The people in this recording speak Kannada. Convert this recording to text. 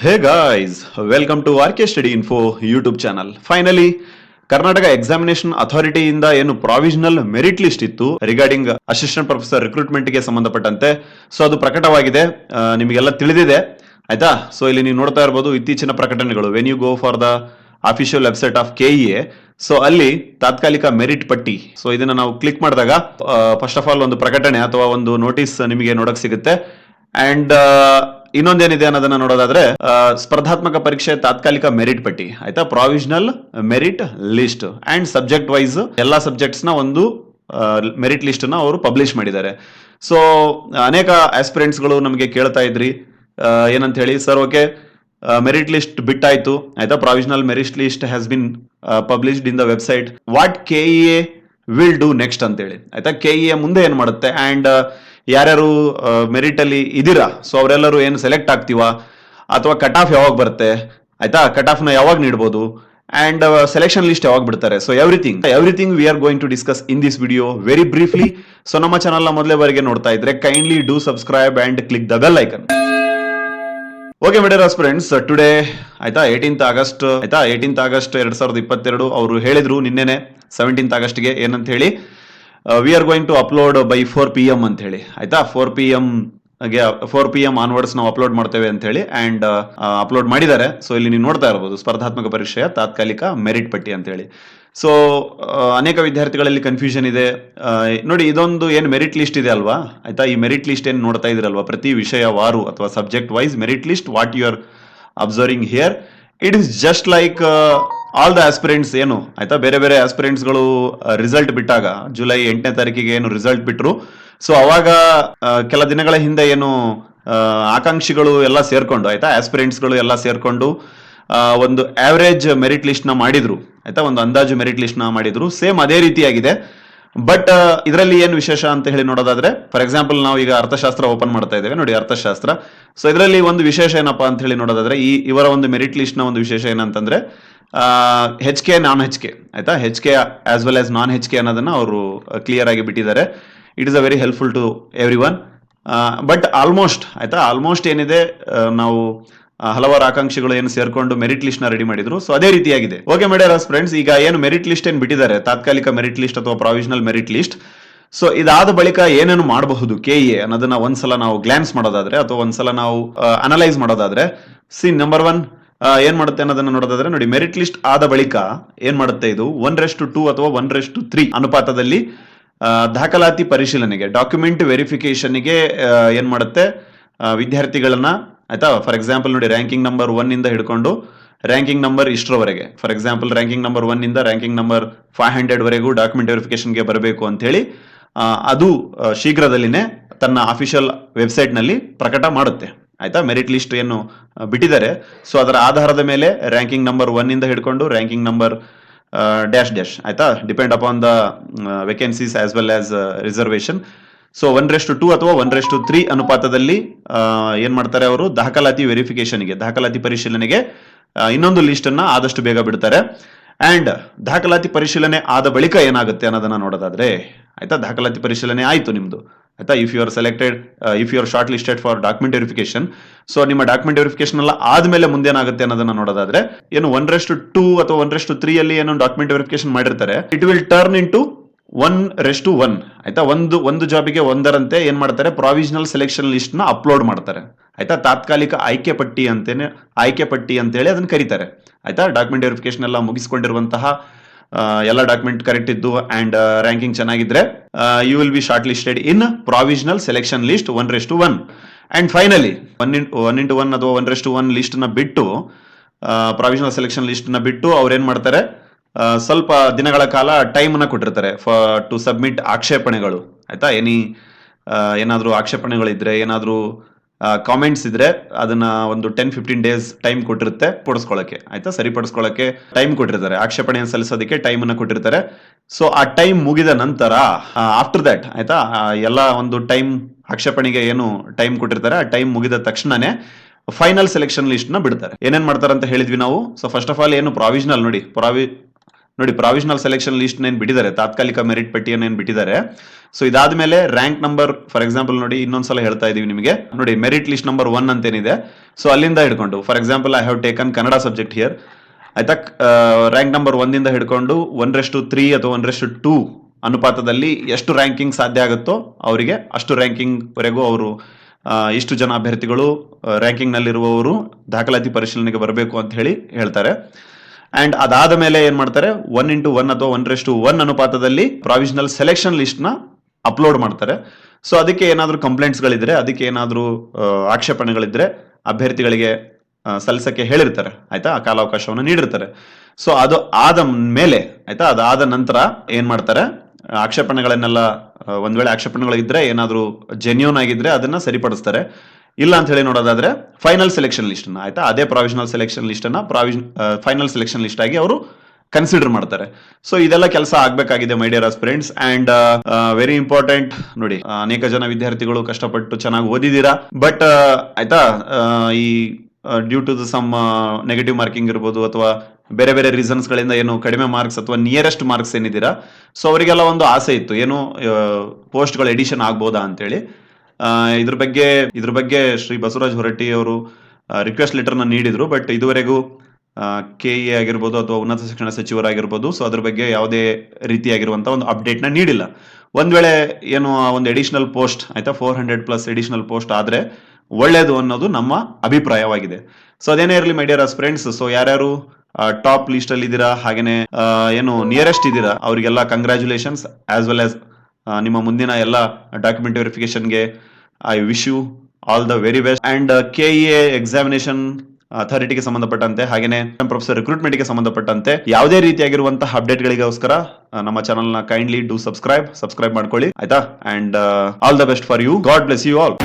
Hey guys, welcome to RK Study Info YouTube channel. Finally, Karnataka examination ಅಥಾರಿಟಿಯಿಂದ ಏನು ಪ್ರಾವಿಷನಲ್ ಮೆರಿಟ್ ಲಿಸ್ಟ್ ಇತ್ತು ರಿಗಾರ್ಡಿಂಗ್ ಅಸಿಸ್ಟೆಂಟ್ ಪ್ರೊಫೆಸರ್ ರಿಕ್ರೂಟ್ಮೆಂಟ್ಗೆ ಸಂಬಂಧಪಟ್ಟಂತೆ ಸೊ ಅದು ಪ್ರಕಟವಾಗಿದೆ. ನಿಮಗೆಲ್ಲ ತಿಳಿದಿದೆ ಆಯ್ತಾ. ಸೊ ಇಲ್ಲಿ ನೀವು ನೋಡ್ತಾ ಇರಬಹುದು ಇತ್ತೀಚಿನ ಪ್ರಕಟಣೆಗಳು. When you go for the official website of KEA, so ಅಲ್ಲಿ ತಾತ್ಕಾಲಿಕ ಮೆರಿಟ್ ಪಟ್ಟಿ, ಸೊ ಇದನ್ನ ನಾವು ಕ್ಲಿಕ್ ಮಾಡಿದಾಗ ಫಸ್ಟ್ ಆಫ್ ಆಲ್ ಒಂದು ಪ್ರಕಟಣೆ ಅಥವಾ ಒಂದು ನೋಟಿಸ್ ನಿಮಗೆ ನೋಡಕ್ ಸಿಗುತ್ತೆ. ಅಂಡ್ ಇನ್ನೊಂದೇನಿದೆ ಅನ್ನೋದನ್ನ ನೋಡೋದಾದ್ರೆ ಸ್ಪರ್ಧಾತ್ಮಕ ಪರೀಕ್ಷೆ ತಾತ್ಕಾಲಿಕ ಮೆರಿಟ್ ಪಟ್ಟಿ ಆಯ್ತಾ, provisional merit list and subject wise ಎಲ್ಲಾ ಸಬ್ಜೆಕ್ಟ್ಸ್ ನ ಒಂದು ಮೆರಿಟ್ ಲಿಸ್ಟ್ ನ ಅವರು ಪಬ್ಲಿಷ್ ಮಾಡಿದ್ದಾರೆ. ಸೊ ಅನೇಕ ಆಸ್ಪಿರೆಂಟ್ಸ್ ಗಳು ನಮಗೆ ಕೇಳ್ತಾ ಇದ್ರಿ ಏನಂತ ಹೇಳಿ, ಸರ್ ಓಕೆ ಮೆರಿಟ್ ಲಿಸ್ಟ್ ಬಿಟ್ಟಾಯ್ತು ಆಯ್ತಾ, provisional merit list has been published in the website, what KEA will do next ಅಂತ ಹೇಳಿ ಆಯ್ತಾ. KEA ಮುಂದೆ ಏನ್ ಮಾಡುತ್ತೆ ಅಂಡ್ ಯಾರ್ಯಾರು ಮೆರಿಟ್ ಅಲ್ಲಿ ಇದೀರಾ ಸೊ ಅವರೆಲ್ಲರೂ ಏನು ಸೆಲೆಕ್ಟ್ ಆಗ್ತೀವಾ, ಅಥವಾ ಕಟ್ ಆಫ್ ಯಾವಾಗ ಬರುತ್ತೆ ಆಯ್ತಾ, ಕಟ್ ಆಫ್ ನ ಯಾವಾಗ ನೀಡಬಹುದು ಅಂಡ್ ಸೆಲೆಕ್ಷನ್ ಲಿಸ್ಟ್ ಯಾವಾಗ ಬಿಡ್ತಾರೆ. So everything we are going to discuss in this video very briefly. So ನಮ್ಮ ಚಾನಲ್ ನ ಮೊದಲೇ ಬಾರಿಗೆ ನೋಡ್ತಾ ಇದ್ರೆ kindly do subscribe and click the bell icon. Okay my dear aspirants, today ಆಯ್ತಾ 18th ಆಗಸ್ಟ್ ಆಯ್ತಾ, 18th ಆಗಸ್ಟ್ 2022 ಅವರು ಹೇಳಿದ್ರು ನಿನ್ನೆನೆ 17th ಆಗಸ್ಟ್ಗೆ ಏನಂತ ಹೇಳಿ, we are going to upload by 4 PM ಅಂತ ಹೇಳಿ ಆಯ್ತಾ. 4 PM ಆನ್ವರ್ಡ್ಸ್ ನಾವು ಅಪ್ಲೋಡ್ ಮಾಡ್ತೇವೆ ಅಂತ ಹೇಳಿ ಅಂಡ್ ಅಪ್ಲೋಡ್ ಮಾಡಿದ್ದಾರೆ. ಸೊ ಇಲ್ಲಿ ನೀವು ನೋಡ್ತಾ ಇರಬಹುದು ಸ್ಪರ್ಧಾತ್ಮಕ ಪರೀಕ್ಷೆಯ ತಾತ್ಕಾಲಿಕ ಮೆರಿಟ್ ಪಟ್ಟಿ ಅಂತ ಹೇಳಿ. ಸೊ ಅನೇಕ ವಿದ್ಯಾರ್ಥಿಗಳಲ್ಲಿ ಕನ್ಫ್ಯೂಷನ್ ಇದೆ ನೋಡಿ. ಇದೊಂದು ಏನು ಮೆರಿಟ್ ಲಿಸ್ಟ್ ಇದೆ ಅಲ್ವಾ ಆಯ್ತಾ, ಈ ಮೆರಿಟ್ ಲಿಸ್ಟ್ ಏನು ನೋಡ್ತಾ ಇದ್ರಲ್ವಾ, ಪ್ರತಿ ವಿಷಯ ವಾರು ಅಥವಾ subject wise merit list what you are observing here, it is just like all the aspirants ಏನು ಆಯ್ತಾ, ಬೇರೆ ಬೇರೆ ಆಸ್ಪಿರೆಂಟ್ಸ್ ಗಳು ರಿಸಲ್ಟ್ ಬಿಟ್ಟಾಗ ಜುಲೈ 8ನೇ ತಾರೀಕಿಗೆ ಏನು ರಿಸಲ್ಟ್ ಬಿಟ್ರು, ಸೊ ಅವಾಗ ಕೆಲ ದಿನಗಳ ಹಿಂದೆ ಏನು ಆಕಾಂಕ್ಷಿಗಳು ಎಲ್ಲ ಸೇರ್ಕೊಂಡು ಆಯ್ತಾ, ಆಸ್ಪಿರೆಂಟ್ಸ್ ಗಳು ಎಲ್ಲ ಸೇರ್ಕೊಂಡು ಒಂದು ಆವರೇಜ್ ಮೆರಿಟ್ ಲಿಸ್ಟ್ ನ ಮಾಡಿದ್ರು ಆಯ್ತಾ, ಒಂದು ಅಂದಾಜು ಮೆರಿಟ್ ಲಿಸ್ಟ್ ನ ಮಾಡಿದ್ರು. ಸೇಮ್ ಅದೇ ರೀತಿಯಾಗಿದೆ. ಬಟ್ ಇದರಲ್ಲಿ ಏನು ವಿಶೇಷ ಅಂತ ಹೇಳಿ ನೋಡೋದಾದ್ರೆ, ಫಾರ್ ಎಕ್ಸಾಂಪಲ್ ನಾವು ಈಗ ಅರ್ಥಶಾಸ್ತ್ರ ಓಪನ್ ಮಾಡ್ತಾ ಇದ್ದೇವೆ ನೋಡಿ, ಅರ್ಥಶಾಸ್ತ್ರ. ಸೊ ಇದರಲ್ಲಿ ಒಂದು ವಿಶೇಷ ಏನಪ್ಪಾ ಅಂತ ಹೇಳಿ ನೋಡೋದಾದ್ರೆ, ಇವರ ಒಂದು ಮೆರಿಟ್ ಲಿಸ್ಟ್ ನ ಒಂದು ವಿಶೇಷ ಏನಂತಂದ್ರೆ HK ನಾನ್ HK ಆಯ್ತಾ, HK as well as non HK ಅನ್ನೋದನ್ನ ಅವರು ಕ್ಲಿಯರ್ ಆಗಿ ಬಿಟ್ಟಿದ್ದಾರೆ. It is a very helpful to every one. But almost ಏನಿದೆ, ನಾವು ಹಲವಾರು ಆಕಾಂಕ್ಷಿಗಳು ಏನು ಸೇರ್ಕೊಂಡು ಮೆರಿಟ್ ಲಿಸ್ಟ್ ನ ರೆಡಿ ಮಾಡಿದ್ರು. ಸೊ ಅದೇ ರೀತಿಯಾಗಿದೆ. ಓಕೆ ಮೈ ಡಿಯರ್ ಫ್ರೆಂಡ್ಸ್, ಈಗ ಏನು ಮೆರಿಟ್ ಲಿಸ್ಟ್ ಏನ್ ಬಿಟ್ಟಿದ್ದಾರೆ, ತಾತ್ಕಾಲಿಕ ಮೆರಿಟ್ ಲಿಸ್ಟ್ ಅಥವಾ ಪ್ರಾವಿಷನಲ್ ಮೆರಿಟ್ ಲಿಸ್ಟ್, ಸೊ ಇದಾದ ಬಳಿಕ ಏನೇನು ಮಾಡಬಹುದು KEA ಅನ್ನೋದನ್ನ ಒಂದ್ಸಲ ನಾವು ಗ್ಲಾನ್ಸ್ ಮಾಡೋದಾದ್ರೆ ಅಥವಾ ಒಂದ್ಸಲ ನಾವು ಅನಲೈಸ್ ಮಾಡೋದಾದ್ರೆ, ನಂಬರ್ 1 ಏನ್ ಮಾಡುತ್ತೆ ಅನ್ನೋದನ್ನ ನೋಡೋದಾದ್ರೆ ನೋಡಿ, ಮೆರಿಟ್ ಲಿಸ್ಟ್ ಆದ ಬಳಿಕ ಏನ್ ಮಾಡುತ್ತೆ, ಇದು 1:2 ಅಥವಾ 1:3 ಅನುಪಾತದಲ್ಲಿ ದಾಖಲಾತಿ ಪರಿಶೀಲನೆಗೆ, ಡಾಕ್ಯುಮೆಂಟ್ ವೆರಿಫಿಕೇಶನ್ಗೆ ಏನ್ ಮಾಡುತ್ತೆ, ವಿದ್ಯಾರ್ಥಿಗಳನ್ನ ಆಯ್ತಾ. ಫಾರ್ ಎಕ್ಸಾಂಪಲ್ ನೋಡಿ, ರ್ಯಾಂಕಿಂಗ್ ನಂಬರ್ 1 ಇಂದ ಹಿಡ್ಕೊಂಡು ರ್ಯಾಂಕಿಂಗ್ ನಂಬರ್ ಇಷ್ಟರವರೆಗೆ, ಫಾರ್ ಎಕ್ಸಾಂಪಲ್ ರ್ಯಾಂಕಿಂಗ್ ನಂಬರ್ 1 ಇಂದ ರ್ಯಾಂಕಿಂಗ್ ನಂಬರ್ 500 ವರೆಗೂ ಡಾಕ್ಯುಮೆಂಟ್ ವೆರಿಫಿಕೇಶನ್ಗೆ ಬರಬೇಕು ಅಂತ ಹೇಳಿ ಅದು ಶೀಘ್ರದಲ್ಲಿನೇ ತನ್ನ ಅಫಿಷಿಯಲ್ ವೆಬ್ಸೈಟ್ ನಲ್ಲಿ ಪ್ರಕಟ ಮಾಡುತ್ತೆ ಆಯ್ತಾ. ಮೆರಿಟ್ ಲಿಸ್ಟ್ ಏನು ಬಿಟ್ಟಿದ್ದಾರೆ, ಸೊ ಅದರ ಆಧಾರದ ಮೇಲೆ ರ್ಯಾಂಕಿಂಗ್ ನಂಬರ್ 1 ಇಂದ ಹಿಡ್ಕೊಂಡು ರ್ಯಾಂಕಿಂಗ್ ನಂಬರ್ ಡ್ಯಾಶ್ ಆಯ್ತಾ, depend upon the vacancies as well as reservation. So 1:2 ಅಥವಾ 1:3 ಅನುಪಾತದಲ್ಲಿ ಏನ್ ಮಾಡ್ತಾರೆ ಅವರು, ದಾಖಲಾತಿ ವೆರಿಫಿಕೇಶನ್ಗೆ, ದಾಖಲಾತಿ ಪರಿಶೀಲನೆಗೆ ಇನ್ನೊಂದು ಲಿಸ್ಟ್ ಅನ್ನ ಆದಷ್ಟು ಬೇಗ ಬಿಡ್ತಾರೆ. ಅಂಡ್ ದಾಖಲಾತಿ ಪರಿಶೀಲನೆ ಆದ ಬಳಿಕ ಏನಾಗುತ್ತೆ ಅನ್ನೋದನ್ನ ನೋಡೋದಾದ್ರೆ ಆಯ್ತಾ, ದಾಖಲಾತಿ ಪರಿಶೀಲನೆ ಆಯ್ತು ನಿಮ್ದು ಆಯ್ತಾ, if you are selected, if you are short listed for document verification, so ನಿಮ್ಮ ಡಾಕ್ಯುಮೆಂಟ್ ವೆರಿಫಿಕೇಶನ್ ಎಲ್ಲ ಆದ್ಮೇಲೆ ಮುಂದೇನಾಗುತ್ತೆ ಅನ್ನೋದನ್ನ ನೋಡೋದಾದ್ರೆ, ಏನು 1:2 ಅಥವಾ 1:3 ಅಲ್ಲಿ ಏನು ಡಾಕ್ಯುಮೆಂಟ್ ವೆರಿಫಿಕೇಶನ್ ಮಾಡಿರ್ತಾರೆ, it will turn in to 1:1 ಆಯ್ತಾ. ಒಂದು ಜಾಬಿಗೆ ಒಂದರಂತೆ ಏನ್ ಮಾಡ್ತಾರೆ, ಪ್ರಾವಿಷನಲ್ ಸೆಲೆಕ್ಷನ್ ಲಿಸ್ಟ್ ನ ಅಪ್ಲೋಡ್ ಮಾಡ್ತಾರೆ ಆಯ್ತಾ. ತಾತ್ಕಾಲಿಕ ಆಯ್ಕೆ ಪಟ್ಟಿ ಅಂತೇಳಿ ಅದನ್ನ ಕರೀತಾರೆ ಆಯ್ತಾ. ಡಾಕ್ಯುಮೆಂಟ್ ವೆರಿಫಿಕೇಶನ್ ಎಲ್ಲ ಮುಗಿಸ್ಕೊಂಡಿರುವಂತಹ ಎಲ್ಲ ಡಾಕ್ಯುಮೆಂಟ್ ಕರೆಕ್ಟ್ ಇದ್ದು ಅಂಡ್ ರ್ಯಾಂಕಿಂಗ್ ಚೆನ್ನಾಗಿದ್ರೆ you will be short listed in provisional selection list 1:1. And finally 1:1 ಅಥವಾ 1:1 ಲಿಸ್ಟ್ ನ ಬಿಟ್ಟು, ಪ್ರಾವಿಷನಲ್ ಸೆಲೆಕ್ಷನ್ ಲಿಸ್ಟ್ ನ ಬಿಟ್ಟು ಅವ್ರು ಏನ್ ಮಾಡ್ತಾರೆ, ಸ್ವಲ್ಪ ದಿನಗಳ ಕಾಲ ಟೈಮ್ ಅನ್ನ ಕೊಟ್ಟಿರ್ತಾರೆ ಟು ಸಬ್ಮಿಟ್ ಆಕ್ಷೇಪಣೆಗಳು ಆಯ್ತಾ. ಏನಾದ್ರೂ ಆಕ್ಷೇಪಣೆಗಳಿದ್ರೆ, ಏನಾದ್ರೂ ಕಾಮೆಂಟ್ಸ್ ಇದ್ರೆ ಅದನ್ನ ಒಂದು 10-15 ಡೇಸ್ ಟೈಮ್ ಕೊಟ್ಟಿರುತ್ತೆ ಪಡಿಸ್ಕೊಳ್ಳಕ್ಕೆ ಆಯ್ತಾ, ಸರಿಪಡಿಸ್ಕೊಳ್ಳಕ್ಕೆ ಟೈಮ್ ಕೊಟ್ಟಿರ್ತಾರೆ, ಆಕ್ಷೇಪಣೆಯನ್ನು ಸಲ್ಲಿಸೋದಕ್ಕೆ ಟೈಮ್ ಅನ್ನ ಕೊಟ್ಟಿರ್ತಾರೆ. ಸೊ ಆ ಟೈಮ್ ಮುಗಿದ ನಂತರ ಆಫ್ಟರ್ ದಟ್ ಆಯ್ತಾ, ಎಲ್ಲ ಒಂದು ಟೈಮ್ ಆಕ್ಷೇಪಣೆಗೆ ಏನು ಟೈಮ್ ಕೊಟ್ಟಿರ್ತಾರೆ, ಆ ಟೈಮ್ ಮುಗಿದ ತಕ್ಷಣನೇ ಫೈನಲ್ ಸೆಲೆಕ್ಷನ್ ಲಿಸ್ಟ್ ನ ಬಿಡ್ತಾರೆ. ಏನೇನ್ ಮಾಡ್ತಾರೆ ಅಂತ ಹೇಳಿದ್ವಿ ನಾವು. ಸೊ ಫಸ್ಟ್ ಆಫ್ ಆಲ್ ಏನು ಪ್ರಾವಿಷನಲ್ ನೋಡಿ, ನೋಡಿ ಪ್ರಾವಿಷನಲ್ ಸೆಲೆಕ್ಷನ್ ಲಿಸ್ಟ್ ಏನ್ ಬಿಟ್ಟಿದ್ದಾರೆ, ತಾತ್ಕಾಲಿಕ ಮೆರಿಟ್ ಪಟ್ಟಿಯನ್ನು ಏನ್ ಬಿಟ್ಟಿದ್ದಾರೆ. ಸೊ ಇದಾದ್ಮೇಲೆ ರ್ಯಾಂಕ್ ನಂಬರ್, ಫಾರ್ ಎಕ್ಸಾಂಪಲ್ ನೋಡಿ ಇನ್ನೊಂದ್ಸಲ ಹೇಳ್ತಾ ಇದೀವಿ ನಿಮಗೆ, ನೋಡಿ ಮೆರಿಟ್ ಲಿಸ್ಟ್ ನಂಬರ್ 1 ಅಂತೇನಿದೆ. ಸೊ ಅಲ್ಲಿಂದ ಹಿಡ್ಕೊಂಡು, for example I have taken Kannada subject here, ಆಯ್ತಾ. ರ್ಯಾಂಕ್ ನಂಬರ್ 1 ಹಿಡ್ಕೊಂಡು 1:3 ಅಥವಾ 1:2 ಅನುಪಾತದಲ್ಲಿ ಎಷ್ಟು ರ್ಯಾಂಕಿಂಗ್ ಸಾಧ್ಯ ಆಗುತ್ತೋ ಅವರಿಗೆ ಅಷ್ಟು ರ್ಯಾಂಕಿಂಗ್ ವರೆಗೂ ಅವರು ಇಷ್ಟು ಜನ ಅಭ್ಯರ್ಥಿಗಳು ರ್ಯಾಂಕಿಂಗ್ ನಲ್ಲಿರುವವರು ದಾಖಲಾತಿ ಪರಿಶೀಲನೆಗೆ ಬರಬೇಕು ಅಂತ ಹೇಳ್ತಾರೆ. ಅಂಡ್ ಅದಾದ ಮೇಲೆ ಏನ್ ಮಾಡ್ತಾರೆ, 1:1 ಅಥವಾ 1:1 ಅನುಪಾತದಲ್ಲಿ ಪ್ರಾವಿಷನಲ್ ಸೆಲೆಕ್ಷನ್ ಲಿಸ್ಟ್ ನ ಅಪ್ಲೋಡ್ ಮಾಡ್ತಾರೆ. ಸೊ ಅದಕ್ಕೆ ಏನಾದ್ರೂ ಕಂಪ್ಲೇಂಟ್ಸ್ ಗಳಿದ್ರೆ, ಅದಕ್ಕೆ ಏನಾದ್ರೂ ಆಕ್ಷೇಪಣೆಗಳಿದ್ರೆ ಅಭ್ಯರ್ಥಿಗಳಿಗೆ ಸಲ್ಲಿಸಕ್ಕೆ ಹೇಳಿರ್ತಾರೆ, ಆಯ್ತಾ, ಆ ಕಾಲಾವಕಾಶವನ್ನು ನೀಡಿರ್ತಾರೆ. ಸೊ ಅದು ಆದ ಮೇಲೆ, ಆಯ್ತಾ, ಅದಾದ ನಂತರ ಏನ್ ಮಾಡ್ತಾರೆ, ಆಕ್ಷೇಪಣೆಗಳನ್ನೆಲ್ಲ ಒಂದ್ ವೇಳೆ ಆಕ್ಷೇಪಣೆಗಳಿದ್ರೆ ಏನಾದ್ರೂ ಜೆನ್ಯೂನ್ ಆಗಿದ್ರೆ ಅದನ್ನ ಸರಿಪಡಿಸ್ತಾರೆ. ಇಲ್ಲ ಅಂತ ಹೇಳಿ ನೋಡೋದಾದ್ರೆ ಫೈನಲ್ ಸೆಲೆಕ್ಷನ್ ಲಿಸ್ಟ್ ಅನ್ನ, ಆಯ್ತಾ, ಅದೇ ಪ್ರಾವಿಷನಲ್ ಸೆಲೆಕ್ಷನ್ ಲಿಸ್ಟ್ ಅನ್ನ ಫೈನಲ್ ಸೆಲೆಕ್ಷನ್ ಲಿಸ್ಟ್ ಆಗಿ ಅವರು ಕನ್ಸಿಡರ್ ಮಾಡ್ತಾರೆ. ಸೊ ಇದೆಲ್ಲ ಕೆಲಸ ಆಗ್ಬೇಕಾಗಿದೆ my dear aspirants. And very important ನೋಡಿ, ಅನೇಕ ಜನ ವಿದ್ಯಾರ್ಥಿಗಳು ಕಷ್ಟಪಟ್ಟು ಚೆನ್ನಾಗಿ ಓದಿದೀರಾ, ಬಟ್ ಆಯ್ತಾ, ಈ due to the some negative marking ಇರ್ಬೋದು ಅಥವಾ ಬೇರೆ ಬೇರೆ ರೀಸನ್ಸ್ ಗಳಿಂದ ಏನು ಕಡಿಮೆ ಮಾರ್ಕ್ಸ್ ಅಥವಾ ನಿಯರೆಸ್ಟ್ ಮಾರ್ಕ್ಸ್ ಏನಿದ್ದೀರಾ, ಸೊ ಅವರಿಗೆಲ್ಲ ಒಂದು ಆಸೆ ಇತ್ತು, ಏನು ಪೋಸ್ಟ್ ಗಳು ಎಡಿಷನ್ ಆಗ್ಬೋದಾ ಅಂತೇಳಿ. ಇದ್ರ ಬಗ್ಗೆ ಶ್ರೀ ಬಸವರಾಜ್ ಹೊರಟ್ಟಿ ಅವರು ರಿಕ್ವೆಸ್ಟ್ ಲೆಟರ್ ನ ನೀಡಿದ್ರು, ಬಟ್ ಇದುವರೆಗೂ KE ಆಗಿರ್ಬೋದು ಅಥವಾ ಉನ್ನತ ಶಿಕ್ಷಣ ಸಚಿವರಾಗಿರ್ಬೋದು, ಸೊ ಅದ್ರ ಬಗ್ಗೆ ಯಾವುದೇ ರೀತಿಯಾಗಿರುವಂತಹ ಒಂದು ಅಪ್ಡೇಟ್ ನ ನೀಡಿಲ್ಲ. ಒಂದ್ ವೇಳೆ ಏನು ಒಂದು ಎಡಿಷನಲ್ ಪೋಸ್ಟ್, ಆಯ್ತಾ, 400+ ಎಡಿಷನಲ್ ಪೋಸ್ಟ್ ಆದ್ರೆ ಒಳ್ಳೇದು ಅನ್ನೋದು ನಮ್ಮ ಅಭಿಪ್ರಾಯವಾಗಿದೆ. ಸೊ ಅದೇನೇ ಇರಲಿ ಮೈ ಡಿಯರ್ ಫ್ರೆಂಡ್ಸ್, ಸೊ ಯಾರ್ಯಾರು ಟಾಪ್ ಲಿಸ್ಟ್ ಅಲ್ಲಿ ಇದ್ದೀರಾ, ಹಾಗೇನೆ ಏನು ನಿಯರೆಸ್ಟ್ ಇದ್ದೀರಾ, ಅವರಿಗೆಲ್ಲ ಕಂಗ್ರ್ಯಾಚುಲೇಷನ್ಸ್, ಆಸ್ ವೆಲ್ ಆಸ್ ನಿಮ್ಮ ಮುಂದಿನ ಎಲ್ಲ ಡಾಕ್ಯುಮೆಂಟ್ ವೆರಿಫಿಕೇಶನ್ಗೆ I wish you all the very best. And KEA examination ಅಥಾರಿಟಿಗೆ ಸಂಬಂಧಪಟ್ಟಂತೆ, ಹಾಗೇನೆ ಪ್ರೊಫೆಸರ್ ರಿಕ್ರೂಟ್ಮೆಂಟ್ ಗೆ ಸಂಬಂಧಪಟ್ಟಂತೆ ಯಾವುದೇ ರೀತಿಯಾಗಿರುವಂತಹ ಅಪ್ಡೇಟ್ ಗಳಿಗೋಸ್ಕರ ನಮ್ಮ ಚಾನಲ್ ನ ಕೈಂಡ್ಲಿ ಡೂ ಸಬ್ಸ್ಕ್ರೈಬ್ ಮಾಡ್ಕೊಳ್ಳಿ, ಆಯ್ತಾ. And all the best for you. God bless you all.